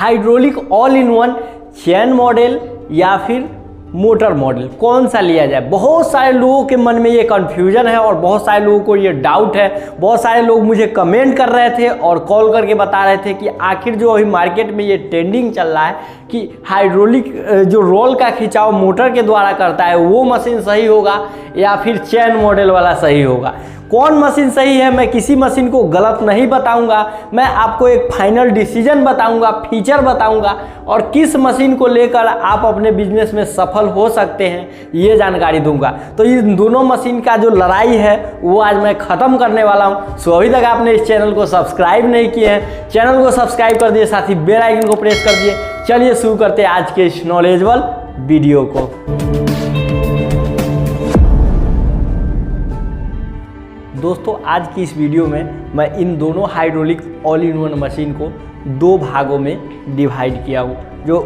Hydraulic all in one chain model या फिर motor model, कौन सा लिया जाए। बहुत सारे लोगों के मन में ये कन्फ्यूजन है और बहुत सारे लोगों को ये डाउट है। बहुत सारे लोग मुझे कमेंट कर रहे थे और कॉल करके बता रहे थे कि आखिर जो अभी मार्केट में ये ट्रेंडिंग चल रहा है कि हाइड्रोलिक जो रोल का खिंचाव मोटर के द्वारा करता है वो मशीन सही होगा या फिर चैन मॉडल वाला सही होगा। कौन मशीन सही है, मैं किसी मशीन को गलत नहीं बताऊंगा, मैं आपको एक फाइनल डिसीजन बताऊंगा, फीचर बताऊंगा और किस मशीन को लेकर आप अपने बिजनेस में सफल हो सकते हैं ये जानकारी दूंगा। तो इन दोनों मशीन का जो लड़ाई है वो आज मैं ख़त्म करने वाला हूं। सो अभी तक आपने इस चैनल को सब्सक्राइब नहीं किए हैं, चैनल को सब्सक्राइब कर दिए, साथ ही बेल आइकन को प्रेस कर दिए। चलिए शुरू करते हैं आज के इस नॉलेजेबल वीडियो को। दोस्तों आज की इस वीडियो में मैं इन दोनों hydraulic all in one machine को दो भागों में डिवाइड किया हूँ। जो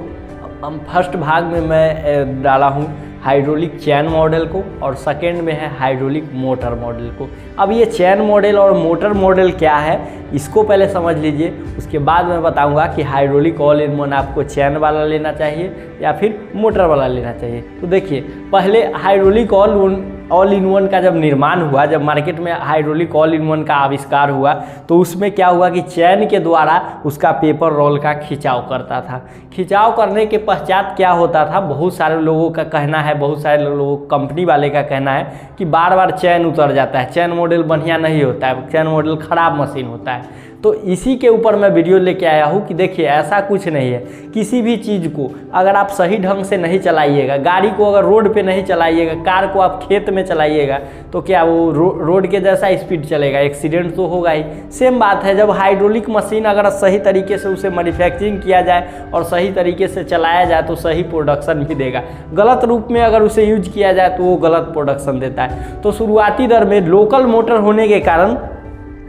फर्स्ट भाग में मैं डाला हूँ हाइड्रोलिक चैन मॉडल को और सेकेंड में है हाइड्रोलिक मोटर मॉडल को। अब ये चैन मॉडल और मोटर मॉडल क्या है इसको पहले समझ लीजिए, उसके बाद मैं बताऊंगा कि हाइड्रोलिक ऑल इन वन आपको चैन वाला लेना चाहिए या फिर मोटर वाला लेना चाहिए। तो देखिए पहले हाइड्रोलिक ऑल इन वन का जब निर्माण हुआ, जब मार्केट में हाइड्रोलिक ऑल इन वन का आविष्कार हुआ तो उसमें क्या हुआ कि चैन के द्वारा उसका पेपर रोल का खिंचाव करता था। खिंचाव करने के पश्चात क्या होता था, बहुत सारे लोगों का कहना है, बहुत सारे लोगों कंपनी वाले का कहना है कि बार बार चैन उतर जाता है, चैन मॉडल बढ़िया नहीं होता है, चैन मॉडल ख़राब मशीन होता है। तो इसी के ऊपर मैं वीडियो लेके आया हूँ कि देखिए ऐसा कुछ नहीं है। किसी भी चीज़ को अगर आप सही ढंग से नहीं चलाइएगा, गाड़ी को अगर रोड पे नहीं चलाइएगा, कार को आप खेत में चलाइएगा तो क्या वो रोड के जैसा स्पीड चलेगा, एक्सीडेंट तो होगा ही। सेम बात है जब हाइड्रोलिक मशीन अगर सही तरीके से उसे मैन्युफैक्चरिंग किया जाए और सही तरीके से चलाया जाए तो सही प्रोडक्शन भी देगा। गलत रूप में अगर उसे यूज किया जाए तो वो गलत प्रोडक्शन देता है। तो शुरुआती दर में लोकल मोटर होने के कारण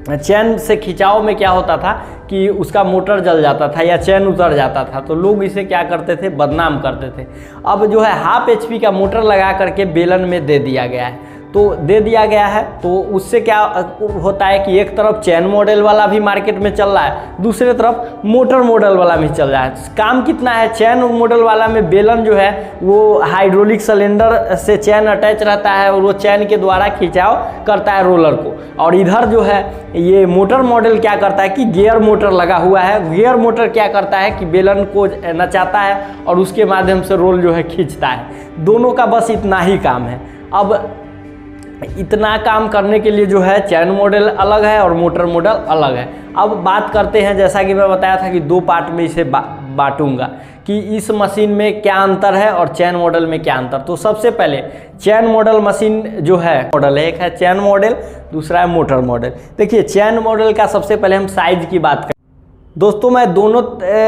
चैन से खिंचाव में क्या होता था कि उसका मोटर जल जाता था या चैन उतर जाता था, तो लोग इसे क्या करते थे, बदनाम करते थे। अब जो है 1/2 HP का मोटर लगा करके बेलन में दे दिया गया है, तो दे दिया गया है तो उससे क्या होता है कि एक तरफ चैन मॉडल वाला भी मार्केट में चल रहा है, दूसरे तरफ मोटर मॉडल वाला भी चल रहा है। काम कितना है, चैन मॉडल वाला में बेलन जो है वो हाइड्रोलिक सिलेंडर से चैन अटैच रहता है और वो चैन के द्वारा खिंचाव करता है रोलर को। और इधर जो है ये मोटर मॉडल क्या करता है कि गियर मोटर लगा हुआ है। गियर मोटर क्या करता है कि बेलन को नचाता है और उसके माध्यम से रोल जो है खींचता है। दोनों का बस इतना ही काम है। अब इतना काम करने के लिए जो है चैन मॉडल अलग है और मोटर मॉडल अलग है। अब बात करते हैं, जैसा कि मैं बताया था कि दो पार्ट में इसे बांटूंगा कि इस मशीन में क्या अंतर है और चैन मॉडल में क्या अंतर। तो सबसे पहले चैन मॉडल मशीन जो है मॉडल है, एक है चैन मॉडल, दूसरा है मोटर मॉडल। देखिए चैन मॉडल का सबसे पहले हम साइज की बात करें। दोस्तों मैं दोनों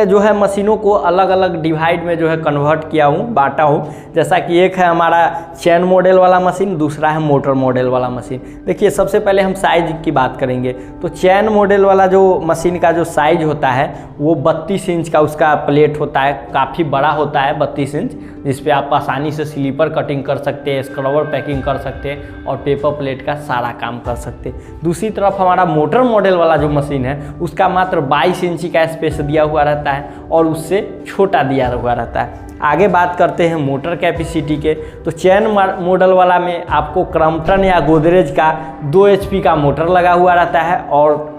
जो है मशीनों को अलग अलग डिवाइड में जो है कन्वर्ट किया हूँ, बांटा हूँ। जैसा कि एक है हमारा चैन मॉडल वाला मशीन, दूसरा है मोटर मॉडल वाला मशीन। देखिए सबसे पहले हम साइज की बात करेंगे तो चैन मॉडल वाला जो मशीन का जो साइज होता है वो 32 इंच का उसका प्लेट होता है, काफ़ी बड़ा होता है 32 इंच, जिस पे आप आसानी से स्लीपर कटिंग कर सकते हैं, स्क्रबर पैकिंग कर सकते हैं और पेपर प्लेट का सारा काम कर सकते हैं। दूसरी तरफ हमारा मोटर मॉडल वाला जो मशीन है उसका मात्र 22 इंच का स्पेस दिया हुआ रहता है और उससे छोटा दिया हुआ रहता है। आगे बात करते हैं मोटर कैपेसिटी के, तो चैन मॉडल वाला में आपको क्रम्पटन या गोदरेज का 2 HP का मोटर लगा हुआ रहता है और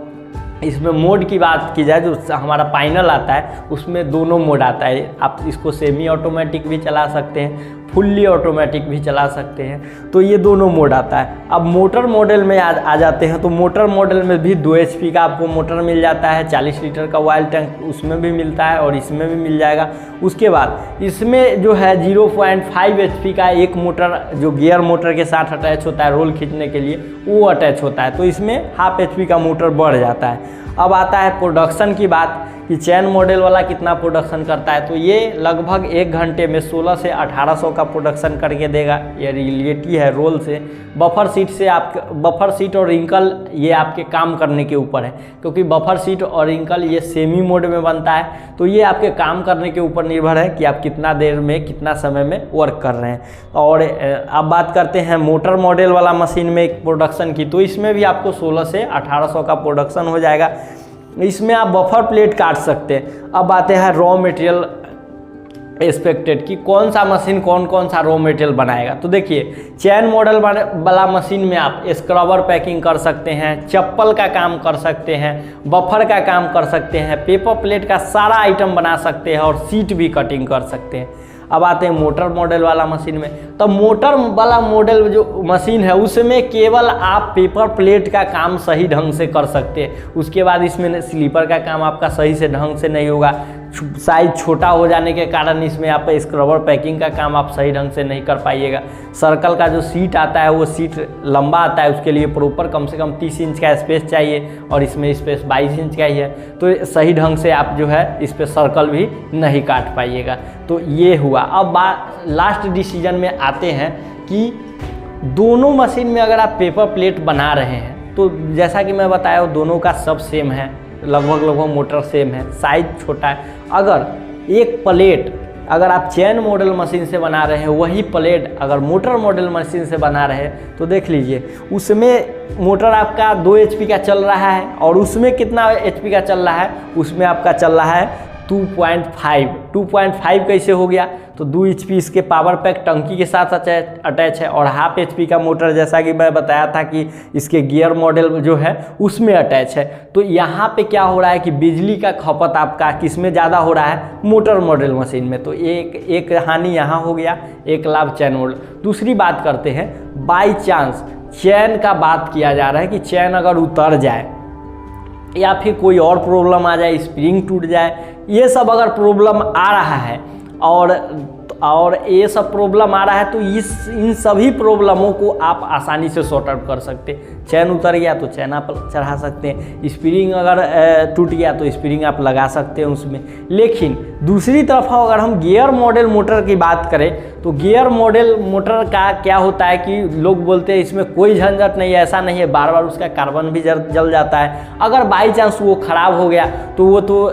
इसमें मोड की बात की जाए जो हमारा पैनल आता है उसमें दोनों मोड आता है। आप इसको सेमी ऑटोमेटिक भी चला सकते हैं, फुल्ली ऑटोमेटिक भी चला सकते हैं, तो ये दोनों मोड आता है। अब मोटर मॉडल में आ जाते हैं तो मोटर मॉडल में भी 2 HP का आपको मोटर मिल जाता है, 40 लीटर का ऑयल टैंक उसमें भी मिलता है और इसमें भी मिल जाएगा। उसके बाद इसमें जो है 0.5 HP का एक मोटर जो गियर मोटर के साथ अटैच होता है रोल खींचने के लिए, वो अटैच होता है, तो इसमें 1/2 HP का मोटर बढ़ जाता है। अब आता है प्रोडक्शन की बात कि चैन मॉडल वाला कितना प्रोडक्शन करता है, तो ये लगभग 1 घंटे में 1600 से 1800 का प्रोडक्शन करके देगा। ये रियलिटी है रोल से। बफर सीट और रिंकल ये आपके काम करने के ऊपर है, क्योंकि बफर सीट और रिंकल ये सेमी मोड में बनता है, तो ये आपके काम करने के ऊपर निर्भर है कि आप कितना देर में कितना समय में वर्क कर रहे हैं। और अब बात करते हैं मोटर मॉडल वाला मशीन में प्रोडक्शन की, तो इसमें भी आपको 1600 से 1800 का प्रोडक्शन हो जाएगा। इसमें आप बफर प्लेट काट सकते हैं। अब आते हैं रॉ मटेरियल एक्सपेक्टेड कि कौन सा मशीन कौन सा रॉ मटेरियल बनाएगा। तो देखिए चैन मॉडल वाला मशीन में आप स्क्रबर पैकिंग कर सकते हैं, चप्पल का काम कर सकते हैं, बफर का काम कर सकते हैं, पेपर प्लेट का सारा आइटम बना सकते हैं और सीट भी कटिंग कर सकते हैं। अब आते हैं मोटर मॉडल वाला मशीन में। तो मोटर वाला मॉडल जो मशीन है उसमें केवल आप पेपर प्लेट का काम सही ढंग से कर सकते हैं। उसके बाद इसमें स्लीपर का काम आपका सही से ढंग से नहीं होगा, साइज छोटा हो जाने के कारण इसमें आप स्क्रबर पैकिंग का काम आप सही ढंग से नहीं कर पाइएगा। सर्कल का जो सीट आता है वो सीट लंबा आता है, उसके लिए प्रॉपर कम से कम 30 इंच का स्पेस चाहिए और इसमें स्पेस 22 इंच का ही है, तो सही ढंग से आप जो है इस पर सर्कल भी नहीं काट पाइएगा। तो ये हुआ। अब लास्ट डिसीजन में आते हैं कि दोनों मशीन में अगर आप पेपर प्लेट बना रहे हैं तो जैसा कि मैं बताया दोनों का सब सेम है, लगभग मोटर सेम है, साइज छोटा है। अगर एक प्लेट अगर आप चैन मॉडल मशीन से बना रहे हैं वही प्लेट अगर मोटर मॉडल मशीन से बना रहे हैं तो देख लीजिए उसमें मोटर आपका 2 HP का चल रहा है और उसमें कितना HP का चल रहा है, उसमें आपका चल रहा है 2.5 कैसे हो गया? तो 2 HP इसके पावर पैक टंकी के साथ अटैच है और हाफ HP का मोटर जैसा कि मैं बताया था कि इसके गियर मॉडल जो है उसमें अटैच है। तो यहाँ पे क्या हो रहा है कि बिजली का खपत आपका किस में ज़्यादा हो रहा है? मोटर मॉडल मशीन में। तो एक हानि यहाँ हो गया, एक लाभ चैन मॉडल। दूसरी बात करते हैं, बाई चांस चैन का बात किया जा रहा है कि चैन अगर उतर जाए या फिर कोई और प्रॉब्लम आ जाए, स्प्रिंग टूट जाए, ये सब अगर प्रॉब्लम आ रहा है और ये सब प्रॉब्लम आ रहा है तो इन सभी प्रॉब्लमों को आप आसानी से सॉर्ट आउट कर सकते हैं। चैन उतर गया तो चैन आप चढ़ा सकते हैं, स्प्रिंग अगर टूट गया तो स्प्रिंग आप लगा सकते हैं उसमें। लेकिन दूसरी तरफ अगर हम गियर मॉडल मोटर की बात करें तो गियर मॉडल मोटर का क्या होता है कि लोग बोलते हैं इसमें कोई झंझट नहीं है, ऐसा नहीं है, बार बार उसका कार्बन भी जल जाता है। अगर बाई चांस वो ख़राब हो गया तो वो तो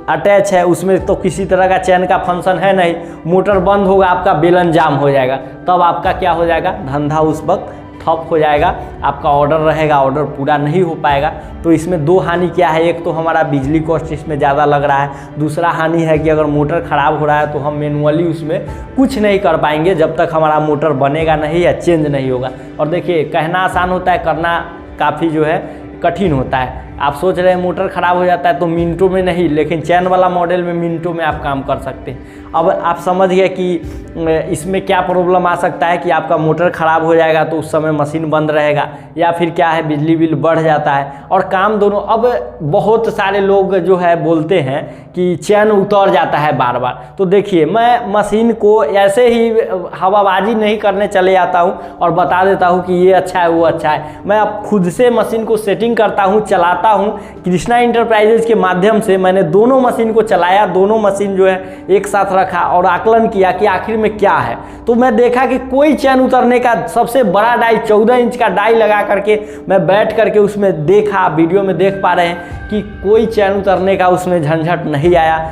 अटैच है, उसमें तो किसी तरह का चैन का फंक्शन है नहीं, मोटर बंद होगा, आपका बेलन जाम हो जाएगा, तब आपका क्या हो जाएगा? धंधा उस वक्त ठप हो जाएगा, आपका ऑर्डर रहेगा, ऑर्डर पूरा नहीं हो पाएगा। तो इसमें दो हानि क्या है? एक तो हमारा बिजली कॉस्ट इसमें ज़्यादा लग रहा है, दूसरा हानि है कि अगर मोटर ख़राब हो रहा है तो हम मैनुअली उसमें कुछ नहीं कर पाएंगे जब तक हमारा मोटर बनेगा नहीं या चेंज नहीं होगा। और देखिए कहना आसान होता है, करना काफ़ी जो है कठिन होता है। आप सोच रहे हैं मोटर ख़राब हो जाता है तो मिनटों में नहीं, लेकिन चैन वाला मॉडल में मिनटों में आप काम कर सकते हैं। अब आप समझ गए कि इसमें क्या प्रॉब्लम आ सकता है कि आपका मोटर ख़राब हो जाएगा तो उस समय मशीन बंद रहेगा, या फिर क्या है बिजली बिल बढ़ जाता है और काम दोनों। अब बहुत सारे लोग जो है बोलते हैं कि चैन उतर जाता है बार बार। तो देखिए मैं मशीन को ऐसे ही हवाबाजी नहीं करने चले जाता हूँ और बता देता हूँ कि ये अच्छा है वो अच्छा है। मैं अब खुद से मशीन को सेटिंग करता हूँ, चलाता हूँ। कृष्णा इंटरप्राइजेज के माध्यम से मैंने दोनों मशीन को चलाया, दोनों मशीन जो है एक साथ रखा और आकलन किया कि आखिर में क्या है। तो मैं देखा कि कोई चैन उतरने का सबसे बड़ा डाई 14 इंच का डाई लगा करके मैं बैठ करके उसमें देखा, वीडियो में देख पा रहे हैं कि कोई चैन उतरने का उसमें झंझट नहीं आया।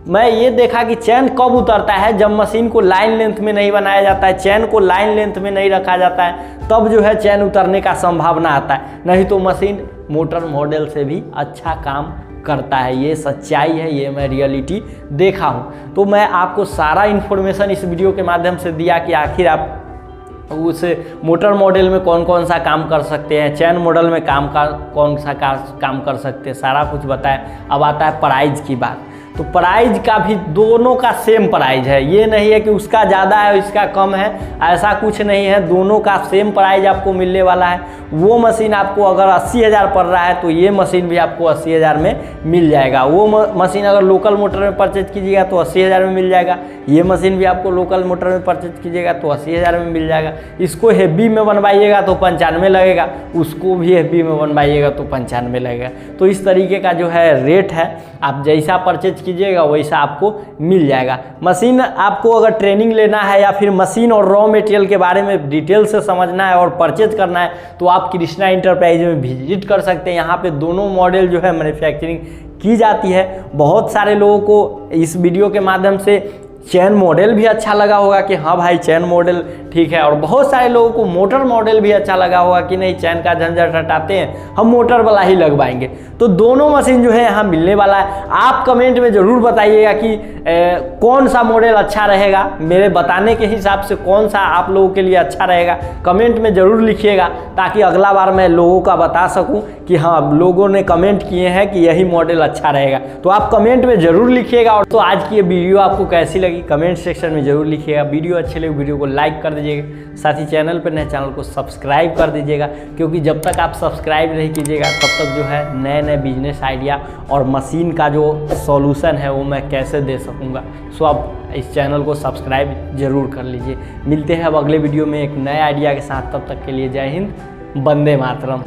मैं ये देखा कि चैन कब उतरता है? जब मशीन को लाइन लेंथ में नहीं बनाया जाता है, चैन को लाइन लेंथ में नहीं रखा जाता है, तब जो है चैन उतरने का संभावना आता है। नहीं तो मशीन मोटर मॉडल से भी अच्छा काम करता है। ये सच्चाई है, ये मैं रियलिटी देखा हूँ। तो मैं आपको सारा इन्फॉर्मेशन इस वीडियो के माध्यम से दिया कि आखिर आप उस मोटर मॉडल में कौन कौन सा काम कर सकते हैं, चैन मॉडल में कौन सा काम कर सकते हैं, सारा कुछ बताया। अब आता है प्राइस की बात। तो प्राइस का भी दोनों का सेम प्राइस है, ये नहीं है कि उसका ज़्यादा है इसका कम है, ऐसा कुछ नहीं है। दोनों का सेम प्राइस आपको मिलने वाला है। वो मशीन आपको अगर 80,000 पड़ रहा है तो ये मशीन भी आपको 80,000 में मिल जाएगा। वो मशीन अगर लोकल मोटर में परचेज कीजिएगा तो 80,000 में मिल जाएगा। ये मशीन भी आपको लोकल मोटर में परचेज कीजिएगा तो 80,000 में मिल जाएगा। इसको हेवी में बनवाइएगा तो 95 लगेगा, उसको भी हेवी में बनवाइएगा तो 95 लगेगा। तो इस तरीके का जो है रेट है, आप जैसा परचेज कीजिएगा वैसा आपको मिल जाएगा। मशीन आपको अगर ट्रेनिंग लेना है या फिर मशीन और रॉ मटेरियल के बारे में डिटेल से समझना है और परचेज करना है तो आप कृष्णा इंटरप्राइज में विजिट कर सकते हैं। यहाँ पे दोनों मॉडल जो है मैन्युफैक्चरिंग की जाती है। बहुत सारे लोगों को इस वीडियो के माध्यम से चैन मॉडल भी अच्छा लगा होगा कि हाँ भाई चैन मॉडल ठीक है, और बहुत सारे लोगों को मोटर मॉडल भी अच्छा लगा होगा कि नहीं चैन का झंझट हटाते हैं, हम मोटर वाला ही लगवाएंगे। तो दोनों मशीन जो है यहाँ मिलने वाला है। आप कमेंट में ज़रूर बताइएगा कि कौन सा मॉडल अच्छा रहेगा, मेरे बताने के हिसाब से कौन सा आप लोगों के लिए अच्छा रहेगा, कमेंट में ज़रूर लिखिएगा, ताकि अगला बार मैं लोगों का बता सकूं कि हाँ लोगों ने कमेंट किए हैं कि यही मॉडल अच्छा रहेगा। तो आप कमेंट में ज़रूर लिखिएगा। और तो आज की ये वीडियो आपको कैसी लगी कमेंट सेक्शन में ज़रूर लिखिएगा। वीडियो अच्छी लगी वीडियो को लाइक कर दीजिएगा, साथ ही चैनल पर नए चैनल को सब्सक्राइब कर दीजिएगा, क्योंकि जब तक आप सब्सक्राइब नहीं कीजिएगा तब तक जो है नए नए बिजनेस आइडिया और मशीन का जो सॉल्यूशन है वो मैं कैसे दे सकूँगा। सो आप इस चैनल को सब्सक्राइब जरूर कर लीजिए। मिलते हैं अब अगले वीडियो में एक नए आइडिया के साथ, तब तक के लिए जय हिंद, वंदे मातरम।